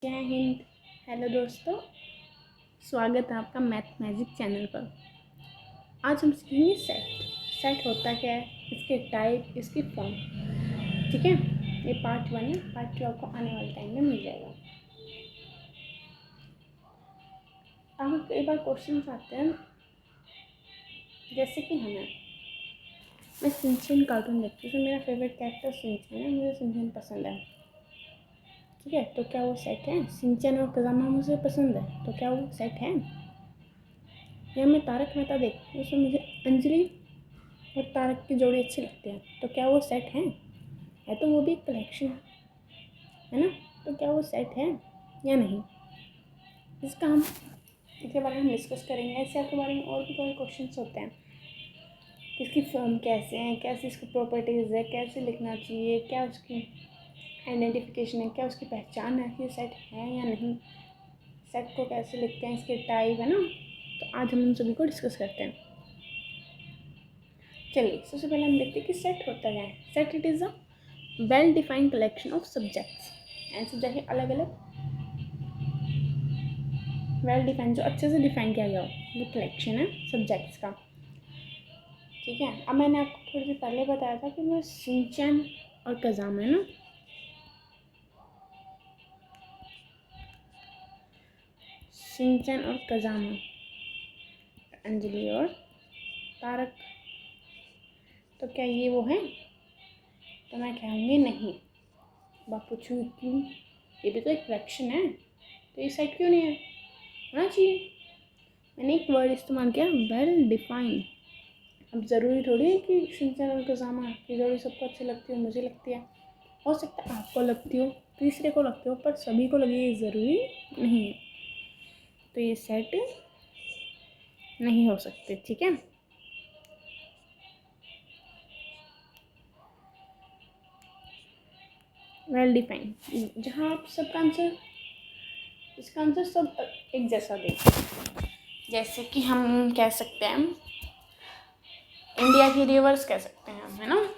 जय हिंद। हेलो दोस्तों, स्वागत है आपका मैथ मैजिक चैनल पर। आज हम सीखेंगे सेट होता क्या है, इसके टाइप, इसकी फॉर्म। ठीक है, ये पार्ट 1 है। पार्ट 2 आपको आने वाले टाइम में मिल जाएगा। अब कई बार क्वेश्चन आते हैं, जैसे कि मैं सिंचन कार्टून देखती हूँ, तो मेरा फेवरेट कैरेक्टर सिंचन है, मुझे सिंचन पसंद है। ठीक है, तो क्या वो सेट है? सिंचन और कज़ामा मुझे पसंद है, तो क्या वो सेट है? या मैं तारक मेहता देखती हूँ, उसमें मुझे अंजलि और तारक की जोड़ी अच्छी लगती है, तो क्या वो सेट है? तो वो भी एक कलेक्शन है ना, तो क्या वो सेट है या नहीं? इसके बारे में हम डिस्कस करेंगे। ऐसे आपके बारे में और भी कोई क्वेश्चन होते हैं, इसकी फॉर्म कैसे है, कैसे इसकी प्रॉपर्टीज़ है, कैसे लिखना चाहिए, क्या उसकी आइडेंटिफिकेशन है, क्या उसकी पहचान है कि सेट है या नहीं, सेट को कैसे लिखते हैं, इसके टाइप है ना। तो आज हम उन सभी को डिस्कस करते हैं। चलिए, सबसे पहले हम देखते हैं कि सेट होता क्या है। Set it is a well defined collection of subjects and subject अलग अलग वेल डिफाइंड, जो अच्छे से डिफाइन किया गया हो, वो कलेक्शन है सब्जेक्ट्स का। ठीक है, अब मैंने आपको थोड़ी देर पहले बताया था कि वो शिनचैन और कज़ामा है ना, शिनचैन और कज़ामा, अंजलि और तारक, तो क्या ये वो है? तो मैं कहूँगी नहीं। बाप पूछूँ क्यों? ये भी तो एक कलेक्शन है, तो ये सेट क्यों नहीं है? होना चाहिए। मैंने एक वर्ड इस्तेमाल किया, वेल डिफाइन। अब ज़रूरी थोड़ी है कि शिनचैन और कज़ामा की जोड़ी सबको अच्छी लगती हो, मुझे लगती है, हो सकता है आपको लगती हो, तीसरे को लगती हो, पर सभी को लगे ये ज़रूरी नहीं है। तो ये सेट नहीं हो सकते। ठीक है, वेल डिफाइन, जहाँ आप सबका आंसर, इसका आंसर सब एक जैसा दें। जैसे कि हम कह सकते हैं, इंडिया की रिवर्स कह सकते हैं हम, है ना,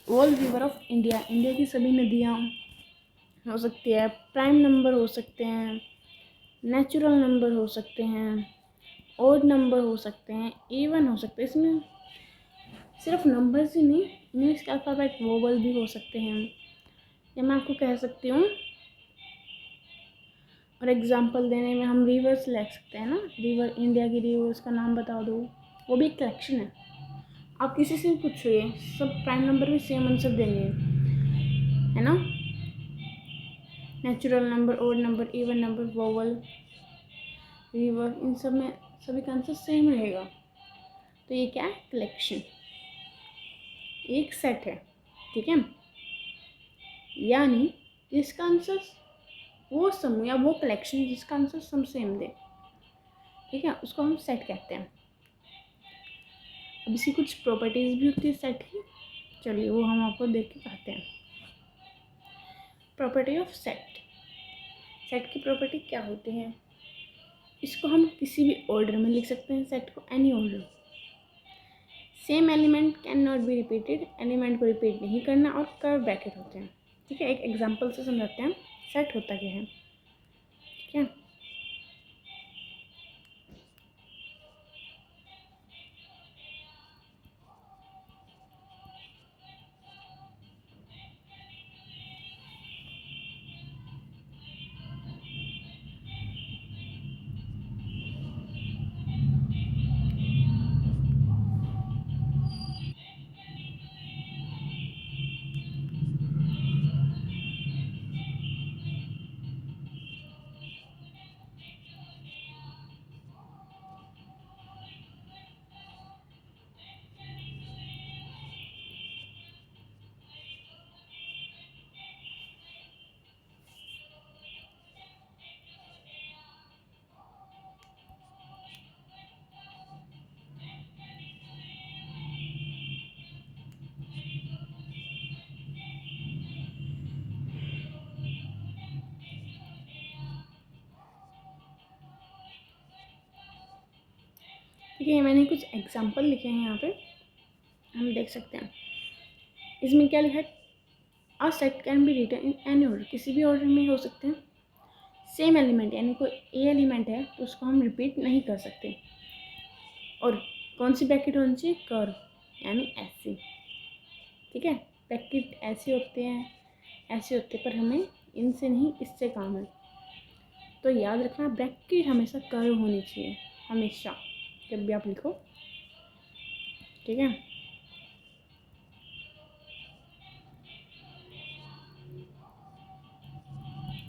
all river of India, India की सभी नदियाँ हो सकती है, प्राइम नंबर हो सकते हैं, नेचुरल नंबर हो सकते हैं, ऑड नंबर हो सकते हैं, इवन हो सकते हैं। इसमें सिर्फ नंबर्स ही नहीं, इंग्लिश का अल्फ़ाबेट वोवल भी हो सकते हैं। या मैं आपको कह सकती हूँ, और एग्जांपल देने में हम रिवर्स ले सकते हैं ना, रिवर, इंडिया की रिवर्स का नाम बता दो, वो भी एक कलेक्शन है। आप किसी से भी पूछिए, सब प्राइम नंबर भी सेम आंसर देंगे, है ना। Natural number, odd number, even number, vowel, river, इन सब में सभी का आंसर सेम रहेगा। तो ये क्या है? कलेक्शन, एक सेट है। ठीक है, यानी जिसका आंसर वो समूह या वो कलेक्शन जिसका आंसर सब सेम दे, ठीक है, उसको हम सेट कहते हैं। अब इसकी कुछ प्रॉपर्टीज़ भी होती है सेट की, चलिए वो हम आपको देख के कहते हैं। प्रॉपर्टी ऑफ सेट, सेट की प्रॉपर्टी क्या होती है? इसको हम किसी भी ऑर्डर में लिख सकते हैं, सेट को, any order. Same element can not be repeated, element को रिपीट नहीं करना, और कर्व ब्रैकेट होते हैं। ठीक है, एक एग्जांपल से समझाते हैं सेट होता क्या है। ठीक है, ठीक है, मैंने कुछ एग्जांपल लिखे हैं यहाँ पे, हम देख सकते हैं। इसमें क्या लिखा है? A set can be written in any order, किसी भी ऑर्डर में हो सकते हैं। सेम एलिमेंट यानी कोई ए एलिमेंट है तो उसको हम रिपीट नहीं कर सकते। और कौन सी ब्रैकेट होनी चाहिए? कर्व, यानी ऐसी। ठीक है, ब्रैकेट ऐसे होते हैं, ऐसे होते हैं, पर हमें इनसे नहीं इससे काम है। तो याद रखना ब्रैकेट हमेशा कर्व होनी चाहिए, हमेशा जब भी आप लिखो। ठीक है,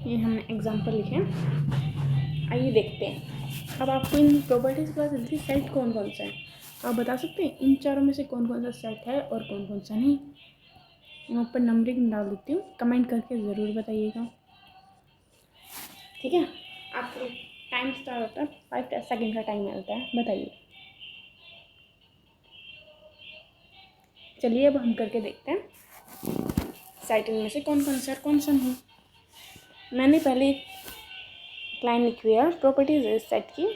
ये हमने एग्जाम्पल लिखे हैं। आइए देखते हैं अब आपको इन प्रॉपर्टीज़ के बाद जल्दी सेट कौन कौन सा है आप बता सकते हैं इन चारों में से कौन कौन सा सेट है और कौन कौन सा नहीं। मैं ऊपर नंबरिंग डाल देती हूँ, कमेंट करके ज़रूर बताइएगा। ठीक है, आपको टाइम स्टार्ट होता है, 5 सेकेंड का टाइम मिलता है, बताइए। चलिए अब हम करके देखते हैं सेट में से कौन सा नहीं। मैंने पहले एक लाइन लिखी हुई है प्रॉपर्टीज सेट की।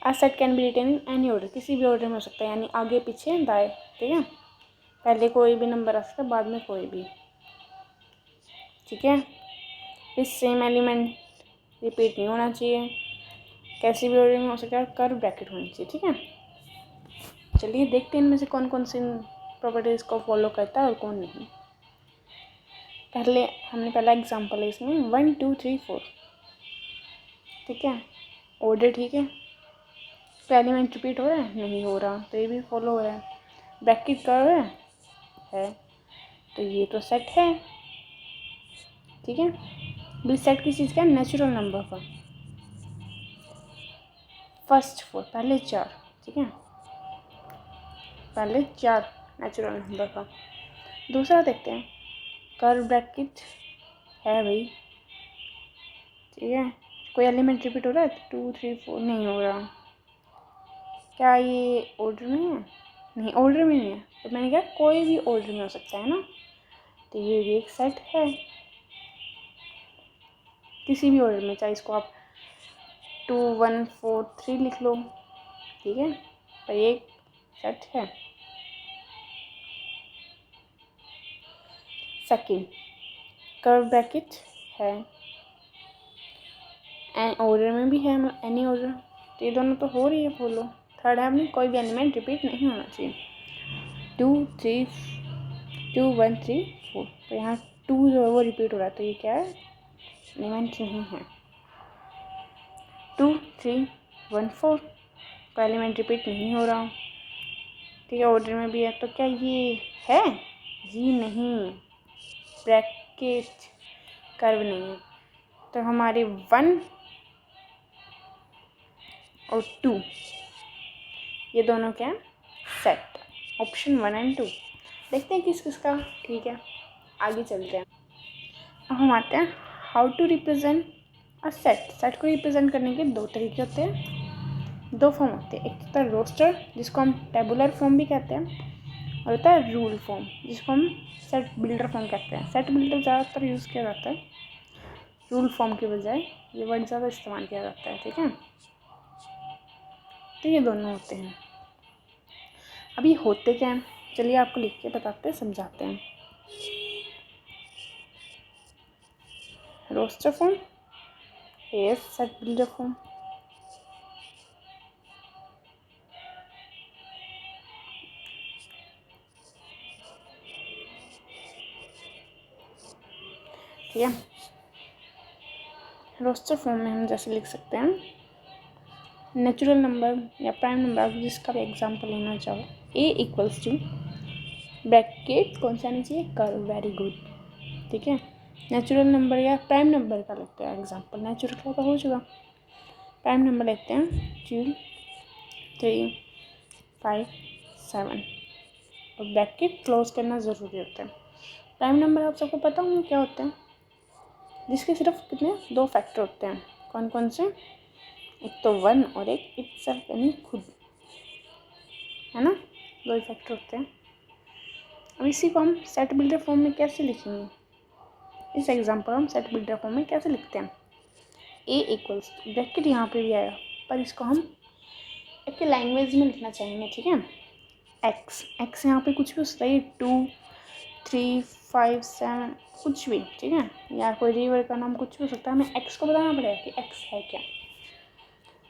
A set can be written in any order, किसी भी ऑर्डर में हो सकता है, यानी आगे पीछे दाएं। ठीक है, पहले कोई भी नंबर आ सकता है, बाद में कोई भी। ठीक है, इस सेम एलिमेंट रिपीट नहीं होना चाहिए, कैसे भी ऑर्डर में हो सकता है, कर्व ब्रैकेट होनी चाहिए। ठीक है, चलिए देखते हैं इनमें से कौन कौन सी प्रॉपर्टीज़ को फॉलो करता है और कौन नहीं। पहला एग्जांपल है इसमें 1 2 3 4। ठीक है, ऑर्डर ठीक है, तो एलिमेंट रिपीट हो रहा है? नहीं हो रहा, तो ये भी फॉलो हो रहा है। ब्रैकेट कर्व है, तो ये तो सेट है। ठीक है, भी सेट किस चीज़ का? नेचुरल नंबर का। फर्स्ट 4, पहले 4। ठीक है, पहले 4 नेचुरल नंबर का। दूसरा देखते हैं, कर्व ब्रैकेट है भाई। ठीक है, कोई एलिमेंट रिपीट हो रहा है? 2 3 4 नहीं हो रहा। क्या ये ऑर्डर में है? नहीं, ऑर्डर में नहीं है, तो मैंने कहा कोई भी ऑर्डर में हो सकता है ना, तो ये भी एक सेट है, किसी भी ऑर्डर में, चाहे इसको आप 2 1 4 3 लिख लो। ठीक है, पर ये एक सेट है। सेकंड, कर्व ब्रैकेट है, एंड ऑर्डर में भी है, एनी ऑर्डर, तो ये दोनों तो हो रही है फॉलो। थर्ड है अपनी, कोई भी एलिमेंट रिपीट नहीं होना चाहिए। 2 3 2 1 3 4, तो यहाँ 2 जो है वो रिपीट हो रहा है, तो ये क्या है? एलिमेंट नहीं है। 2 3 1 4, कोई एलिमेंट रिपीट नहीं हो रहा। ठीक है, ऑर्डर में भी है, तो क्या ये है? जी नहीं, ब्रैकेट कर्व नहीं है, तो हमारे 1 और 2 ये दोनों क्या? सेट। Option 1 and 2। देखते हैं किस किस का ठीक है, आगे चलते हैं। अब हम आते हैं how to represent a set. Set को रिप्रेजेंट करने के दो तरीके होते हैं, दो फॉर्म होते हैं। एक होता है रोस्टर, जिसको हम टेबुलर फॉर्म भी कहते हैं, और होता है रूल फॉर्म, जिसको हम सेट बिल्डर फॉर्म कहते हैं। सेट बिल्डर ज़्यादातर यूज़ किया जाता है, रूल फॉर्म के बजाय ये वर्ड ज़्यादा इस्तेमाल किया जाता है। ठीक है, तो ये दोनों होते हैं। अभी होते क्या हैं, चलिए आपको लिख के बताते हैं, समझाते हैं। Roster form is set builder form। ठीक है, रोस्टर फॉर्म में हम जैसे लिख सकते हैं, नेचुरल नंबर या प्राइम नंबर, जिसका भी एग्जांपल लेना चाहो, a इक्वल्स टू ब्रैकेट कौन सा आना चाहिए? कर्व। Very good. ठीक है, नेचुरल नंबर या प्राइम नंबर का लगता है एग्जांपल, नेचुरल का तो हो चुका, प्राइम नंबर लेते हैं 2 3 5 7, और ब्रैकेट क्लोज करना ज़रूरी होता है। प्राइम नंबर आप सबको पता होंगे क्या होते हैं, जिसके सिर्फ कितने? 2 फैक्टर होते हैं। कौन कौन से? एक तो 1 और एक इटसेल्फ, यानी खुद, है ना, 2 ही फैक्टर होते हैं। अब इसी को हम सेट बिल्डर फॉर्म में कैसे लिखेंगे? इस एग्जांपल हम सेट बिल्डर फॉर्म में कैसे लिखते हैं? a इक्वल्स, ब्रैकेट यहाँ पे भी आएगा, पर इसको हम एक लैंग्वेज में लिखना चाहेंगे। ठीक है, x यहाँ पे कुछ भी हो सकता है, 2 3, 5, 7 कुछ भी, ठीक है, या कोई रिवर का नाम कुछ भी हो सकता है। हमें एक्स को बताना पड़ेगा कि एक्स है क्या।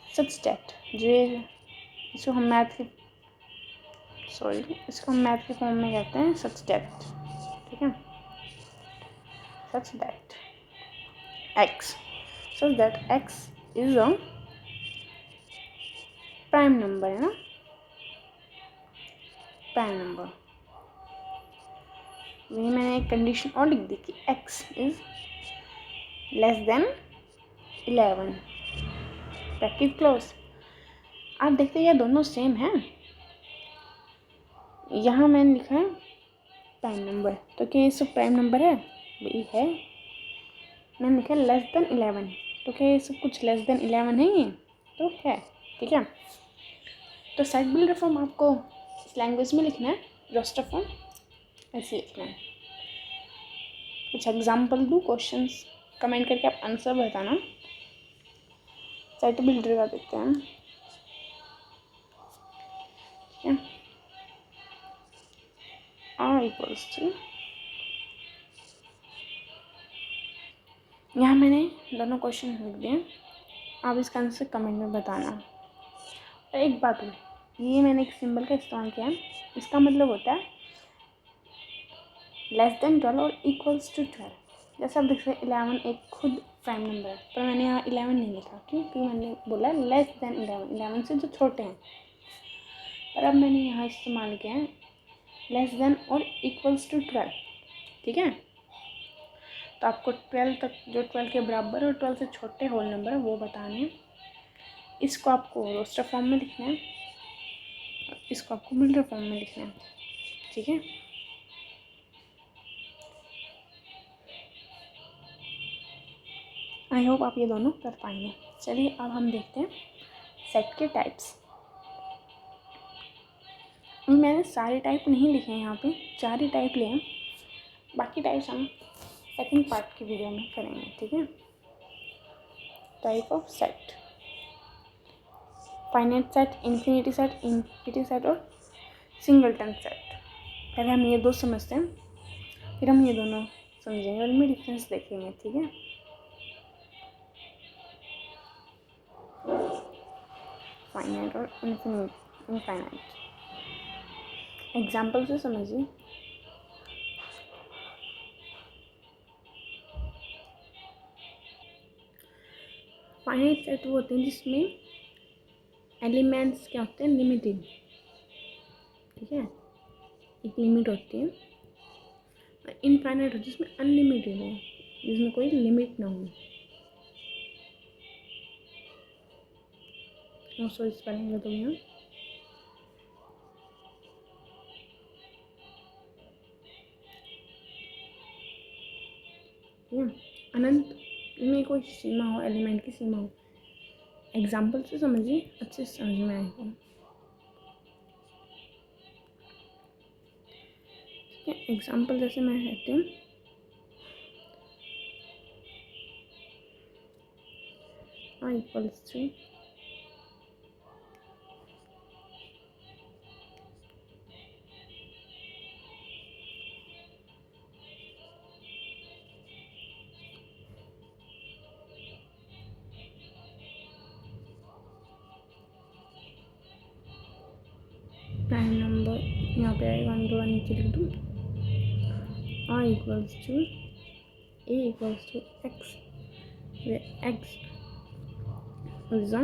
सच दैट, जो इसको हम मैथ के फॉर्म में कहते हैं सच दैट, ठीक है। Such that x is a prime number, है ना, प्राइम नंबर। वही मैंने एक कंडीशन और लिख दी कि x is less than 11। Bracket close. आप देखते हैं ये दोनों सेम हैं। यहाँ मैंने लिखा है प्राइम नंबर, तो क्या ये सब प्राइम नंबर है? वही है। मैंने लिखा है लेस देन 11, तो क्या ये सब कुछ लेस देन 11 है? ये तो है, ठीक है। तो सेट बिल्डर फॉर्म आपको इस लैंग्वेज में लिखना है, रोस्टर फॉर्म ऐसे लिखना है। कुछ एग्जाम्पल दूँ क्वेश्चंस, कमेंट करके आप आंसर बताना। सेट बिल्डर का देखते हैं, ठीक है। R इक्वल्स टू, यहाँ मैंने दोनों क्वेश्चन लिख दिए, आप इसका आंसर कमेंट में बताना। और एक बात है, ये मैंने एक सिंबल का इस्तेमाल किया है, इसका मतलब होता है लेस देन 12 और इक्वल्स टू 12। जैसे आप देख सकते 11 एक खुद प्राइम नंबर है, पर मैंने यहाँ 11 नहीं लिखा, क्योंकि मैंने बोला लेस देन 11 से जो छोटे हैं। पर अब मैंने यहाँ इस्तेमाल किया है लेस देन और इक्वल्स टू 12, ठीक है। तो आपको 12 तक, जो 12 के बराबर और 12 से छोटे होल नंबर है वो बताने हैं। इसको आपको रोस्टर फॉर्म में लिखना है, इसको आपको बिल्डर फॉर्म में लिखना है, ठीक है। आई होप आप ये दोनों कर पाएंगे। चलिए अब हम देखते हैं सेट के टाइप्स। मैंने सारे टाइप नहीं लिखे हैं, यहाँ पे 4 ही टाइप लिए हैं, बाकी टाइप्स हम सेकंड पार्ट की वीडियो में करेंगे, ठीक है। Type of set, finite set, infinity set, implicit set और सिंगलटन सेट। पहले हम ये दो समझते हैं, फिर हम ये दोनों समझेंगे और इनमें डिफरेंस देखेंगे, ठीक है। फाइनाइट और इनफाइनाइट एग्जाम्पल से समझिए। फाइनाइट सेट वो होते हैं जिसमें एलिमेंट्स क्या होते हैं, लिमिटेड, ठीक है, एक लिमिट होती है। और इनफाइनाइट होती है जिसमें अनलिमिटेड हो, जिसमें कोई लिमिट ना हो। सॉरी स्पेलिंग तो यहाँ अनंत, में कोई सीमा हो, एलिमेंट की सीमा हो। एग्जाम्पल से समझिए, अच्छे से समझ में आएगा, ठीक है। एग्जाम्पल जैसे मैं कहती हूँ I equals to prime number, यहाँ पे आएगा 1 2 1 नीचे लिख दूँ। I equals to A equals to X, where X is a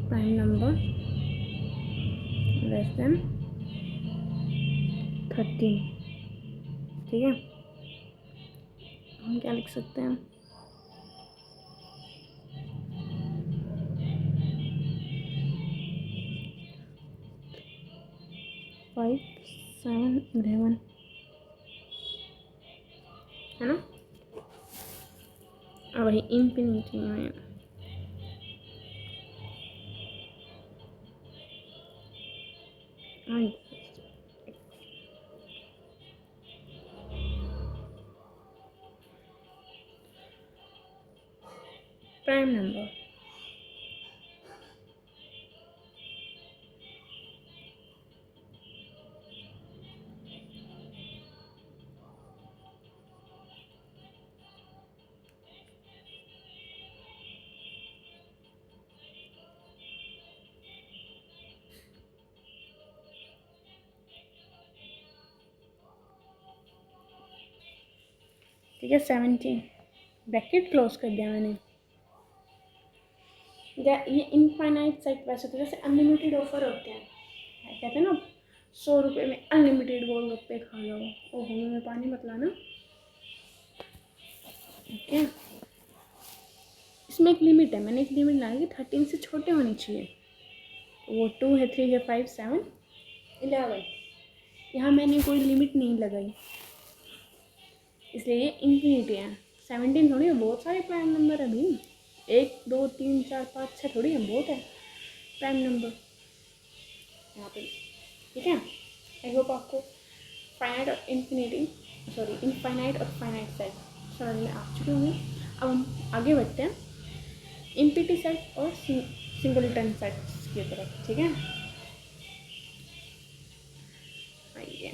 prime number less than 13, ठीक है। हम क्या लिख सकते हैं, फाइव 7 11, है ना। और वही इन्फिनिटी में प्राइम नंबर, ठीक है 17 ब्रैकेट क्लोज कर दिया मैंने। ये इनफाइनाइट सेट वैसे तो जैसे अनलिमिटेड ऑफर होते हैं, कहते हैं ना 100 रुपये में अनलिमिटेड गोलगप्पे खा लो। ओहो में पानी मत लाना। ठीक है इसमें एक लिमिट है, मैंने एक लिमिट लगाई कि 13 से छोटे होनी चाहिए। तो वो 2 है, 3 है, 5, 7, 11। यहाँ मैंने कोई लिमिट नहीं लगाई इसलिए ये इन्फिनिटी है। 17 थोड़ी है, बहुत सारे प्राइम नंबर है अभी। 1 2 3 4 5 6 थोड़ी है, बहुत है प्राइम नंबर यहाँ पे। ठीक है आई होप आपको फाइनाइट और इनफाइनाइट और फाइनाइट सेट समझ में आ चुके होंगे। अब हम आगे बढ़ते हैं इम्पीटी सेट और सिंगलटन सेट्स की तरफ। ठीक है आइए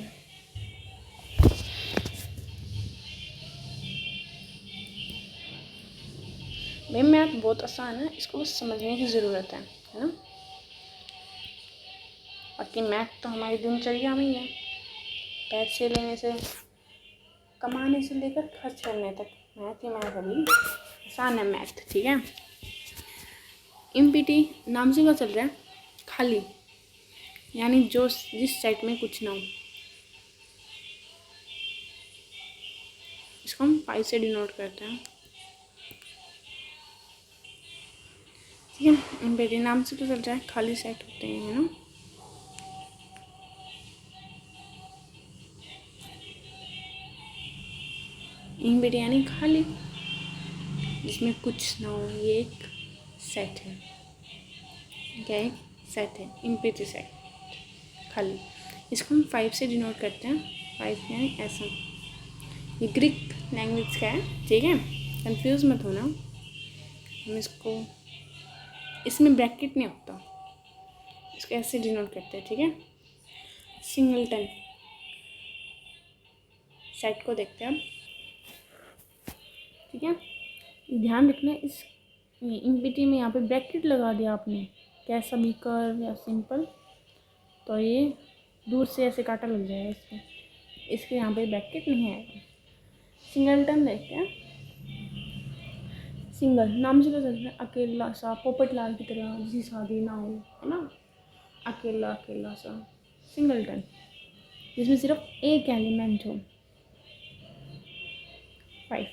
भाई मैथ बहुत आसान है, इसको बस समझने की ज़रूरत है ना। बाकी मैथ तो हमारी दिनचर्या में ही है, पैसे लेने से कमाने से लेकर खर्च करने तक मैथ ही मैथ अभी आसान है मैथ। ठीक है इम्पीटी नाम से क्या चल रहा है, खाली, यानी जो जिस सेट में कुछ ना हो। इसको हम 5 से डिनोट करते हैं। ठीक है इम्पीटी नाम से तो चल रहा है खाली सेट होते हैं है ना। इम्पीटी यानी खाली, जिसमें कुछ ना हो, ये एक सेट है। क्या एक सेट है इम्पीटी सेट खाली। इसको हम 5 से डिनोट करते हैं। 5 यानी ऐसा, ये ग्रीक लैंग्वेज का है। ठीक है कंफ्यूज मत होना, हम इसको इसमें ब्रैकेट नहीं होता, इसको ऐसे डिनोट करते हैं। ठीक है सिंगलटन सेट को देखते हैं अब। ठीक है ध्यान रखना इस इम्पीटी में यहाँ पे ब्रैकेट लगा दिया आपने, कैसा भी कर्व या सिंपल, तो ये दूर से ऐसे काटा लग जाएगा इसमें, इसके यहाँ पे ब्रैकेट नहीं आएगा। सिंगलटन देखते हैं। सिंगल नाम से तो चल रहा है अकेला सा, पोपट लाल की तरह, जिसकी शादी ना हो, है ना, अकेला अकेला सा सिंगलटन, जिसमें सिर्फ एक एलिमेंट हो। 5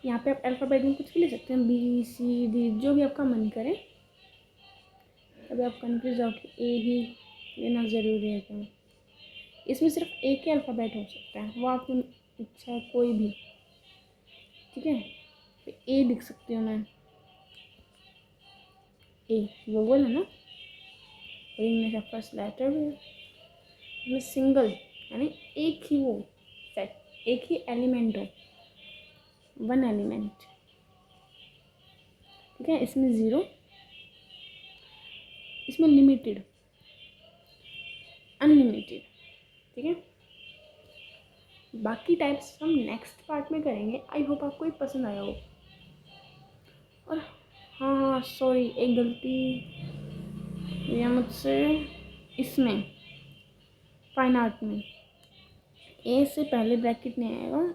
यहाँ पे आप अल्फ़ाबेट में कुछ भी ले सकते हैं, बी सी डी जो भी आपका मन करे। अभी आप कन्फ्यूज हो कि ए ही लेना ज़रूरी है क्या, इसमें सिर्फ एक ही अल्फ़ाबेट हो सकता है, वो आपकी इच्छा है कोई भी। ठीक है तो ए लिख सकती हूँ मैं, ए वोवल है ना, ए मेरा फर्स्ट लेटर भी है। सिंगल यानी एक ही वो सेट, एक ही एलिमेंट हो, वन एलिमेंट। ठीक है इसमें 0, इसमें लिमिटेड, अनलिमिटेड। ठीक है बाकी टाइप्स हम नेक्स्ट पार्ट में करेंगे। आई होप आपको ये पसंद आया हो। और हाँ सॉरी एक गलती ये मुझसे, इसमें फाइन आर्ट में ए से पहले ब्रैकेट नहीं आएगा,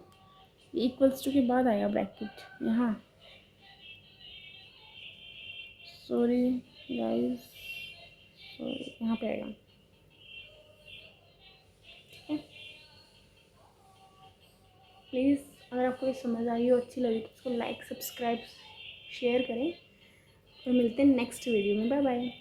इक्वल्स टू के बाद आएगा ब्रैकेट यहाँ। सॉरी गाइस सॉरी यहाँ पे आएगा। ठीक है प्लीज़ अगर आपको ये समझ आई हो, अच्छी लगी तो इसको लाइक सब्सक्राइब शेयर करें और मिलते हैं नेक्स्ट वीडियो में। Bye bye.